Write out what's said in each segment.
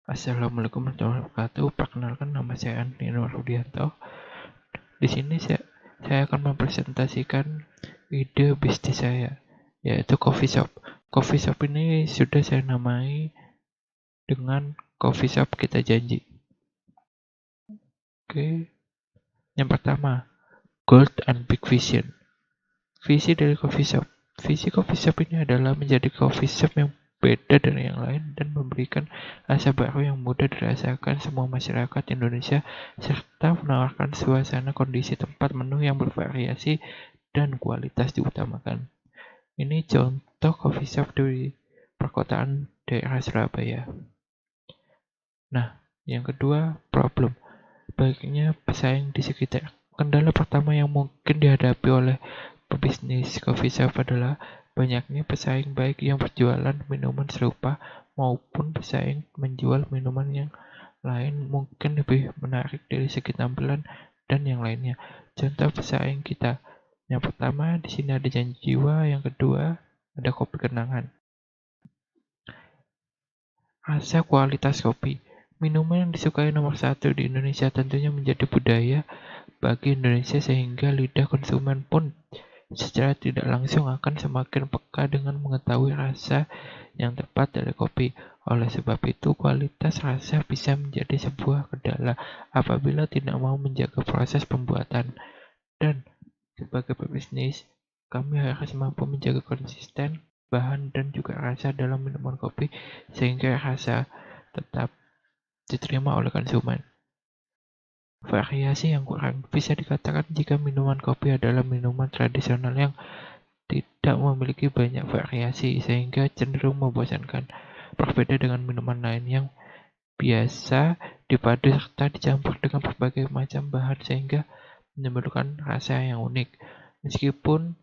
Assalamualaikum warahmatullahi wabarakatuh. Perkenalkan, nama saya Andi Nur Rudianto. Di sini saya akan mempresentasikan ide bisnis saya, yaitu coffee shop. Coffee shop ini sudah saya namai dengan coffee shop kita janji. Oke, yang pertama, gold and big vision. Visi dari coffee shop. Visi coffee shop ini adalah menjadi coffee shop yang beda dari yang lain dan memberikan rasa baru yang mudah dirasakan semua masyarakat Indonesia serta menawarkan suasana kondisi tempat menu yang bervariasi dan kualitas diutamakan. Ini contoh coffee shop di perkotaan daerah Surabaya. Nah, yang kedua, problem. Baiknya pesaing di sekitar. Kendala pertama yang mungkin dihadapi oleh pebisnis coffee shop adalah banyaknya pesaing baik yang berjualan minuman serupa maupun pesaing menjual minuman yang lain mungkin lebih menarik dari segi tampilan dan yang lainnya. Contoh pesaing kita. Yang pertama di sini ada Janji Jiwa, yang kedua ada Kopi Kenangan. Rasa kualitas kopi. Minuman yang disukai nomor satu di Indonesia tentunya menjadi budaya bagi Indonesia sehingga lidah konsumen pun secara tidak langsung akan semakin peka dengan mengetahui rasa yang tepat dari kopi. Oleh sebab itu, kualitas rasa bisa menjadi sebuah kendala apabila tidak mau menjaga proses pembuatan. Dan sebagai pebisnis, kami harus mampu menjaga konsisten bahan dan juga rasa dalam minuman kopi sehingga rasa tetap diterima oleh konsumen. Variasi yang kurang. Bisa dikatakan jika minuman kopi adalah minuman tradisional yang tidak memiliki banyak variasi sehingga cenderung membosankan. Berbeda dengan minuman lain yang biasa dipadu serta dicampur dengan berbagai macam bahan sehingga menimbulkan rasa yang unik. Meskipun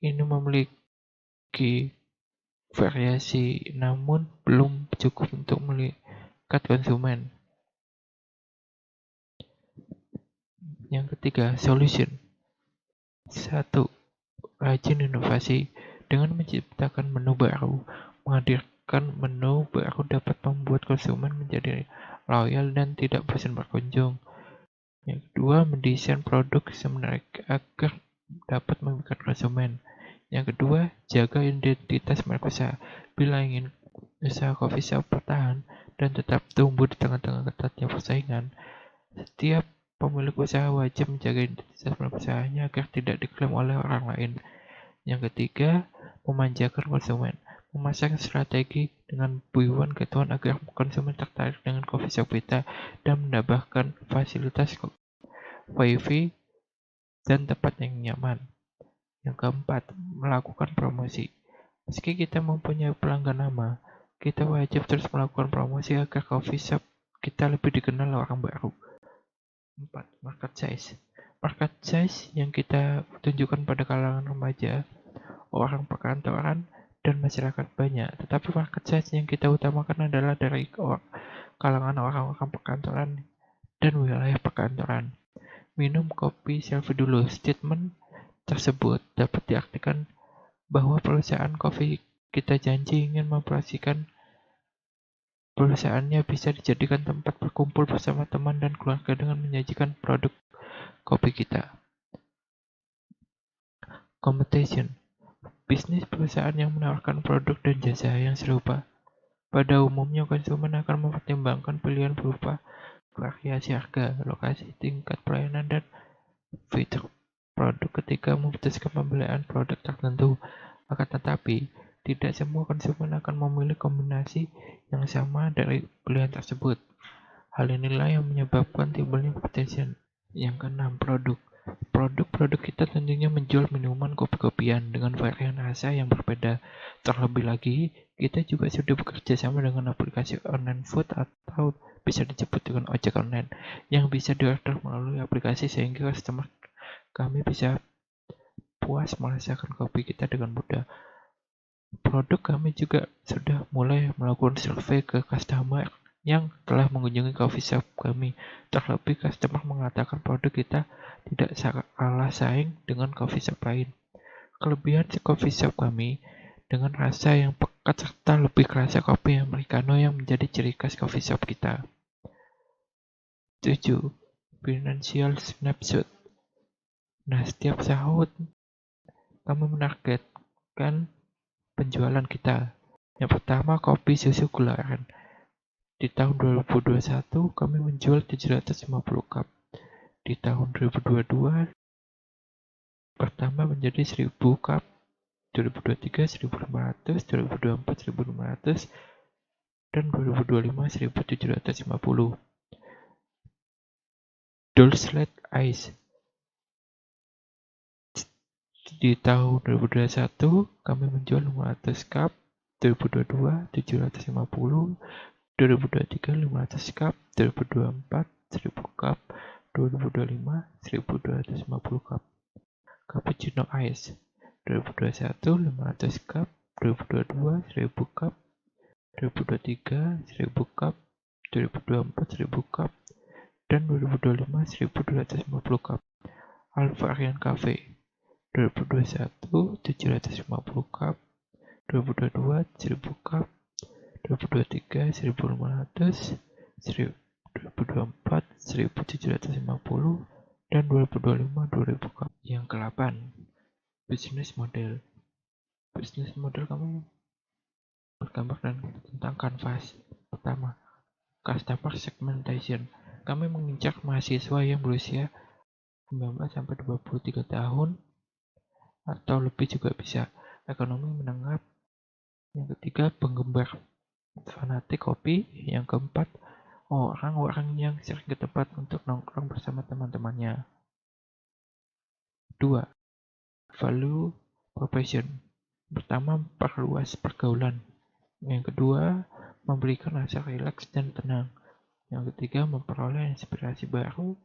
ini memiliki variasi, namun belum cukup untuk melihat konsumen. Yang ketiga, solution. 1. Rajin inovasi. Dengan menciptakan menu baru, menghadirkan menu baru dapat membuat konsumen menjadi loyal dan tidak bosan berkunjung. Yang kedua, mendesain produk semenarik agar dapat memikat konsumen. Yang kedua, jaga identitas merek usaha. Bila ingin usaha coffee shop bertahan dan tetap tumbuh di tengah-tengah ketatnya persaingan, setiap pemilik usaha wajib menjaga identitas merek usahanya agar tidak diklaim oleh orang lain. Yang ketiga, memanjakan konsumen. Memasang strategi dengan buy one get one agar konsumen tertarik dengan coffee shop kita dan menambahkan fasilitas wifi dan tempat yang nyaman. Yang keempat, melakukan promosi. Meski kita mempunyai pelanggan lama, kita wajib terus melakukan promosi agar coffee shop kita lebih dikenal orang baru. 4. Market size. Market size yang kita tunjukkan pada kalangan remaja, orang perkantoran, dan masyarakat banyak. Tetapi market size yang kita utamakan adalah dari kalangan orang-orang perkantoran dan wilayah perkantoran. Minum kopi selfie dulu. Statement tersebut dapat diartikan bahwa perusahaan kopi kita janji ingin mempromosikan perusahaannya bisa dijadikan tempat berkumpul bersama teman dan keluarga dengan menyajikan produk kopi kita. Competition. Bisnis perusahaan yang menawarkan produk dan jasa yang serupa. Pada umumnya, konsumen akan mempertimbangkan pilihan berupa variasi harga, lokasi, tingkat pelayanan, dan fitur produk ketika memutuskan pembelian produk tertentu. Akan tetapi, tidak semua konsumen akan memilih kombinasi yang sama dari pilihan tersebut. Hal inilah yang menyebabkan timbulnya competition. Yang keenam, produk. Produk-produk kita tentunya menjual minuman kopi-kopian dengan varian rasa yang berbeda. Terlebih lagi, kita juga sudah bekerja sama dengan aplikasi online food atau bisa disebut dengan ojek online yang bisa diorder melalui aplikasi sehingga customer kami bisa puas merasakan kopi kita dengan mudah. Produk kami juga sudah mulai melakukan survei ke customer yang telah mengunjungi coffee shop kami. Terlebih customer mengatakan produk kita tidak kalah saing dengan coffee shop lain. Kelebihan coffee shop kami dengan rasa yang masyarakat serta lebih kerasa kopi americano yang menjadi ciri khas coffee shop kita. 7. Financial snapshot. Nah, setiap tahun kami menargetkan penjualan kita. Yang pertama, kopi susu gula-aren. Di tahun 2021, kami menjual 750 cup. Di tahun 2022, pertama menjadi 1000 cup. 2023, 1500, 2024, 1500, dan 2025, 1750. Dolce Ice. Di tahun 2021, kami menjual 500 cup. 2022, 750. 2023 500 cup, 2024 1000 cup, 2025 1250 cup. Cappuccino Ice 2021 500 cup, 2022 1000 cup, 2023 1000 cup, 2024 1000 cup, dan 2025 1250 cup. Alvarian Cafe 2021 750 cup, 2022 1000 cup, 2023 1500, 2024 1750, dan 2025 2000 cup. Yang ke-8, bisnis model. Bisnis model kamu bergambar dan tentang kanvas. Pertama, customer segmentation. Kami mengincar mahasiswa yang berusia 19 sampai 23 tahun atau lebih juga bisa. Ekonomi menengah. Yang ketiga, penggemar fanatik kopi. Yang keempat, orang-orang yang sering ke tempat untuk nongkrong bersama teman-temannya. 2. Value proposition. Pertama, perluas pergaulan. Yang kedua, memberikan rasa rileks dan tenang. Yang ketiga, memperoleh inspirasi baru.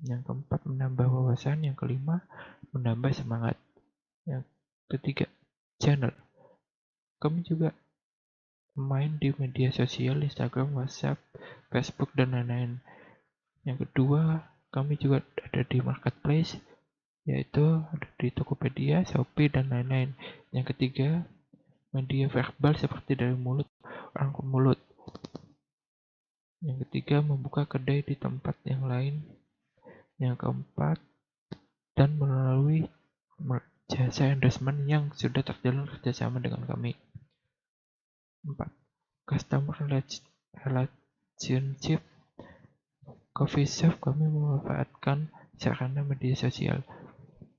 Yang keempat, menambah wawasan. Yang kelima, menambah semangat. Yang ketiga, channel. Kami juga main di media sosial, Instagram, WhatsApp, Facebook, dan lain-lain. Yang kedua, kami juga ada di marketplace, yaitu ada di Tokopedia, Shopee, dan lain-lain. Yang ketiga, media verbal seperti dari mulut orang ke mulut. Yang ketiga, membuka kedai di tempat yang lain. Yang keempat, dan melalui jasa endorsement yang sudah terjalin kerjasama dengan kami. 4. Customer relationship. Coffee shop kami memanfaatkan sarana media sosial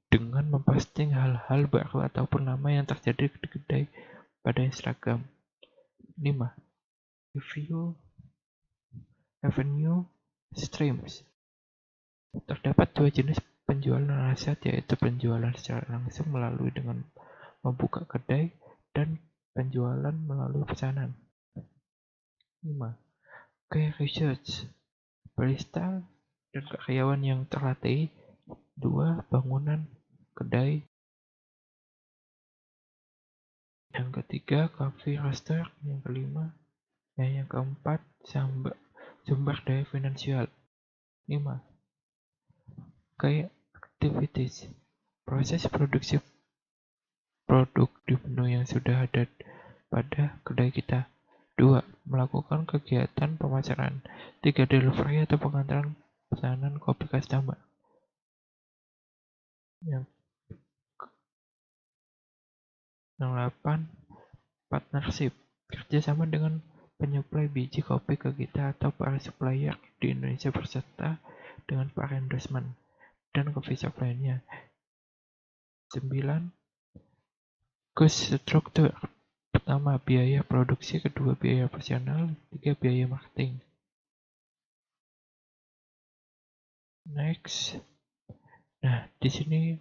dengan memposting hal-hal baru ataupun lama yang terjadi di kedai pada Instagram. 5. Revenue streams. Terdapat dua jenis penjualan aset, yaitu penjualan secara langsung melalui dengan membuka kedai dan penjualan melalui pesanan. 5. Key research. Barista dan karyawan yang terlatih. 2. Bangunan kedai. Yang ketiga, coffee roaster. Yang kelima, yang keempat, sumber daya finansial. 5. Key activities. Proses produksi produk di menu yang sudah ada pada kedai kita. 2. Melakukan kegiatan pemasaran. 3. Delivery atau pengantaran pesanan kopi customer. Yang 8. Partnership. Kerjasama dengan penyuplai biji kopi ke kita atau para supplier di Indonesia berserta dengan para endorsement dan coffee shop lainnya. 9. Cost structure. Pertama, biaya produksi. Kedua, biaya operasional. 3. Biaya marketing. Next. Nah, di sini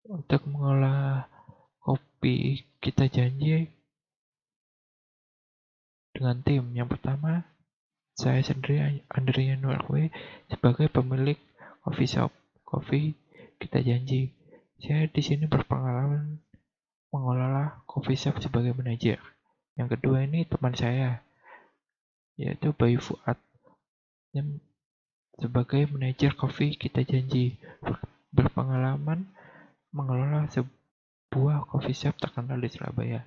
untuk mengolah kopi kita janji dengan tim. Yang pertama, saya sendiri Andrea Norway sebagai pemilik coffee shop. Kopi kita janji. Saya di sini berpengalaman mengelola coffee shop sebagai manajer. Yang kedua ini teman saya, yaitu Bayu Fuad, yang sebagai manajer kopi kita janji berpengalaman mengelola sebuah coffee shop terkenal di Surabaya.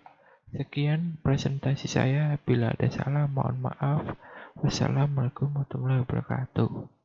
Sekian presentasi saya. Bila ada salah, mohon maaf. Wassalamualaikum warahmatullahi wabarakatuh.